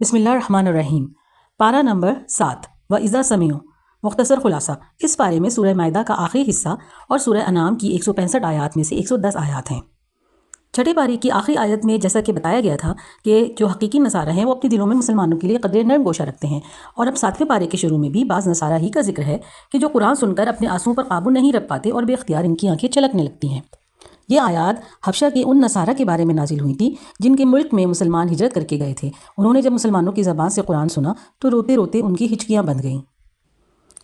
بسم اللہ الرحمن الرحیم۔ پارہ نمبر 7 وَإِذَا سَمِعُوا۔ مختصر خلاصہ، اس پارے میں سورہ مائدہ کا آخری حصہ اور سورہ انعام کی 165 آیات میں سے 110 آیات ہیں۔ چھٹے پارے کی آخری آیت میں جیسا کہ بتایا گیا تھا کہ جو حقیقی نصارہ ہیں وہ اپنے دلوں میں مسلمانوں کے لیے قدر نرم گوشہ رکھتے ہیں، اور اب 7ویں پارے کے شروع میں بھی بعض نصارہ ہی کا ذکر ہے کہ جو قرآن سن کر اپنے آنسوؤں پر قابو نہیں رکھ پاتے اور بے اختیار ان کی آنکھیں چھلکنے لگتی ہیں۔ یہ آیات حبشہ کے ان نصارہ کے بارے میں نازل ہوئی تھی جن کے ملک میں مسلمان ہجرت کر کے گئے تھے۔ انہوں نے جب مسلمانوں کی زبان سے قرآن سنا تو روتے روتے ان کی ہچکیاں بندھ گئیں۔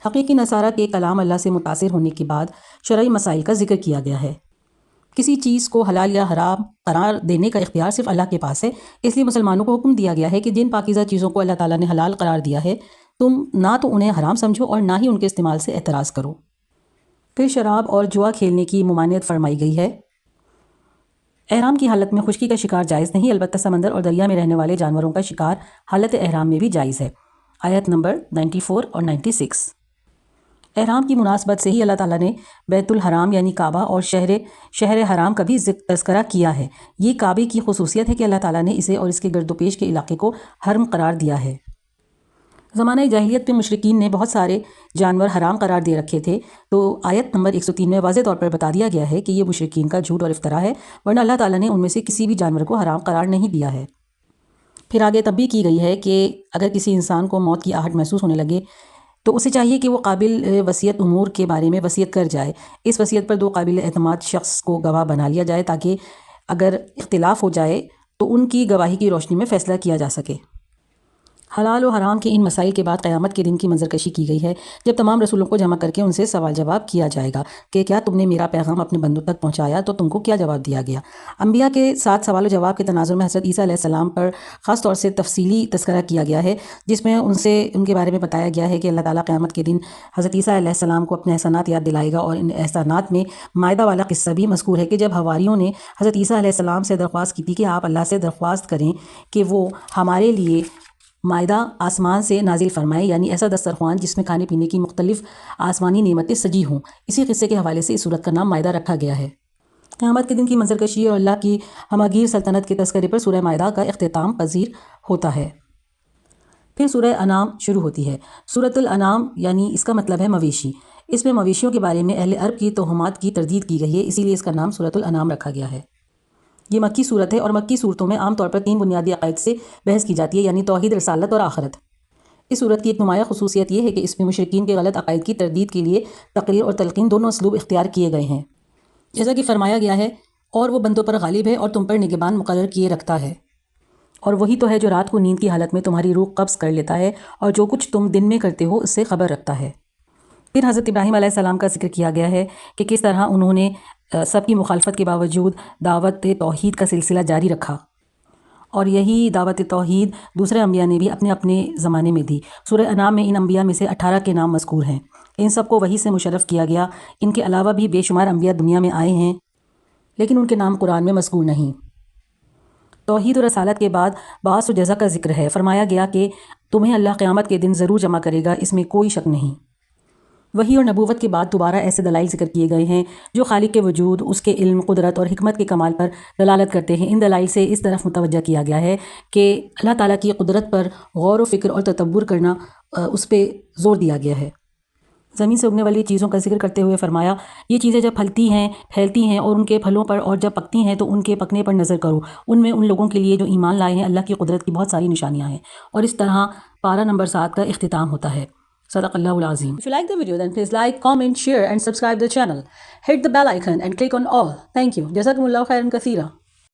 حقیقی نصارہ کے کلام اللہ سے متاثر ہونے کے بعد شرعی مسائل کا ذکر کیا گیا ہے۔ کسی چیز کو حلال یا حرام قرار دینے کا اختیار صرف اللہ کے پاس ہے، اس لیے مسلمانوں کو حکم دیا گیا ہے کہ جن پاکیزہ چیزوں کو اللہ تعالیٰ نے حلال قرار دیا ہے تم نہ تو انہیں حرام سمجھو اور نہ ہی ان کے استعمال سے اعتراض کرو۔ پھر شراب اور جوا کھیلنے کی ممانعت فرمائی گئی ہے۔ احرام کی حالت میں خشکی کا شکار جائز نہیں، البتہ سمندر اور دریا میں رہنے والے جانوروں کا شکار حالت احرام میں بھی جائز ہے۔ آیت نمبر 94 اور 96۔ احرام کی مناسبت سے ہی اللہ تعالیٰ نے بیت الحرام یعنی کعبہ اور شہر حرام کا بھی تذکرہ کیا ہے۔ یہ کعبے کی خصوصیت ہے کہ اللہ تعالیٰ نے اسے اور اس کے گرد و پیش کے علاقے کو حرم قرار دیا ہے۔ زمانہ جاہلیت میں مشرکین نے بہت سارے جانور حرام قرار دے رکھے تھے، تو آیت نمبر 103 میں واضح طور پر بتا دیا گیا ہے کہ یہ مشرکین کا جھوٹ اور افطرا ہے، ورنہ اللہ تعالیٰ نے ان میں سے کسی بھی جانور کو حرام قرار نہیں دیا ہے۔ پھر آگے تنبیہ کی گئی ہے کہ اگر کسی انسان کو موت کی آہٹ محسوس ہونے لگے تو اسے چاہیے کہ وہ قابل وصیت امور کے بارے میں وصیت کر جائے۔ اس وصیت پر 2 قابل اعتماد شخص کو گواہ بنا لیا جائے تاکہ اگر اختلاف ہو جائے تو ان کی گواہی کی روشنی میں فیصلہ کیا جا سکے۔ حلال و حرام کے ان مسائل کے بعد قیامت کے دن کی منظر کشی کی گئی ہے، جب تمام رسولوں کو جمع کر کے ان سے سوال جواب کیا جائے گا کہ کیا تم نے میرا پیغام اپنے بندوں تک پہنچایا تو تم کو کیا جواب دیا گیا۔ انبیاء کے ساتھ سوال و جواب کے تناظر میں حضرت عیسیٰ علیہ السلام پر خاص طور سے تفصیلی تذکرہ کیا گیا ہے، جس میں ان کے بارے میں بتایا گیا ہے کہ اللہ تعالیٰ قیامت کے دن حضرت عیسیٰ علیہ السلام کو اپنے احسانات یاد دلائے گا، اور ان احسانات میں مائدہ والا قصہ بھی مذکور ہے کہ جب حواریوں نے حضرت عیسیٰ علیہ السلام سے درخواست کی تھی کہ آپ اللہ سے درخواست کریں کہ وہ ہمارے لیے مائدہ آسمان سے نازل فرمائے، یعنی ایسا دسترخوان جس میں کھانے پینے کی مختلف آسمانی نعمتیں سجی ہوں۔ اسی قصے کے حوالے سے اس سورت کا نام مائدہ رکھا گیا ہے۔ قیامت کے دن کی منظر کشی اور اللہ کی ہماگیر سلطنت کے تذکرے پر سورہ مائدہ کا اختتام پذیر ہوتا ہے۔ پھر سورہ انعام شروع ہوتی ہے۔ سورۃ الانعام یعنی اس کا مطلب ہے مویشی۔ اس میں مویشیوں کے بارے میں اہل عرب کی توہمات کی تردید کی گئی ہے، اسی لیے اس کا نام سورۃ الانعام رکھا گیا ہے۔ یہ مکی صورت ہے، اور مکی صورتوں میں عام طور پر 3 بنیادی عقائد سے بحث کی جاتی ہے، یعنی توحید، رسالت اور آخرت۔ اس صورت کی ایک نمایاں خصوصیت یہ ہے کہ اس میں مشرکین کے غلط عقائد کی تردید کے لیے تقریر اور تلقین دونوں اسلوب اختیار کیے گئے ہیں، جیسا کہ فرمایا گیا ہے اور وہ بندوں پر غالب ہے اور تم پر نگہبان مقرر کیے رکھتا ہے، اور وہی تو ہے جو رات کو نیند کی حالت میں تمہاری روح قبض کر لیتا ہے اور جو کچھ تم دن میں کرتے ہو اس سے خبر رکھتا ہے۔ پھر حضرت ابراہیم علیہ السلام کا ذکر کیا گیا ہے کہ کس طرح انہوں نے سب کی مخالفت کے باوجود دعوت توحید کا سلسلہ جاری رکھا، اور یہی دعوت توحید دوسرے انبیاء نے بھی اپنے اپنے زمانے میں دی۔ سورہ انعام میں ان انبیاء میں سے 18 کے نام مذکور ہیں۔ ان سب کو وحی سے مشرف کیا گیا۔ ان کے علاوہ بھی بے شمار انبیاء دنیا میں آئے ہیں، لیکن ان کے نام قرآن میں مذکور نہیں۔ توحید و رسالت کے بعد بعث و جزا کا ذکر ہے۔ فرمایا گیا کہ تمہیں اللہ قیامت کے دن ضرور جمع کرے گا، اس میں کوئی شک نہیں۔ وحی اور نبوت کے بعد دوبارہ ایسے دلائل ذکر کیے گئے ہیں جو خالق کے وجود، اس کے علم، قدرت اور حکمت کے کمال پر دلالت کرتے ہیں۔ ان دلائل سے اس طرف متوجہ کیا گیا ہے کہ اللہ تعالیٰ کی قدرت پر غور و فکر اور تدبر کرنا، اس پہ زور دیا گیا ہے۔ زمین سے اگنے والی چیزوں کا ذکر کرتے ہوئے فرمایا، یہ چیزیں جب پھلتی ہیں، پھیلتی ہیں اور ان کے پھلوں پر، اور جب پکتی ہیں تو ان کے پکنے پر نظر کرو، ان میں ان لوگوں کے لیے جو ایمان لائے ہیں اللہ کی قدرت کی بہت ساری نشانیاں ہیں۔ اور اس طرح پارہ نمبر 7 کا اختتام ہوتا ہے۔ صدق اللہ العظیم۔ If you like the video then please like, comment, share and subscribe the channel. Hit the bell icon and click on all. Thank you. جزاکم اللہ خیرا کثیرا۔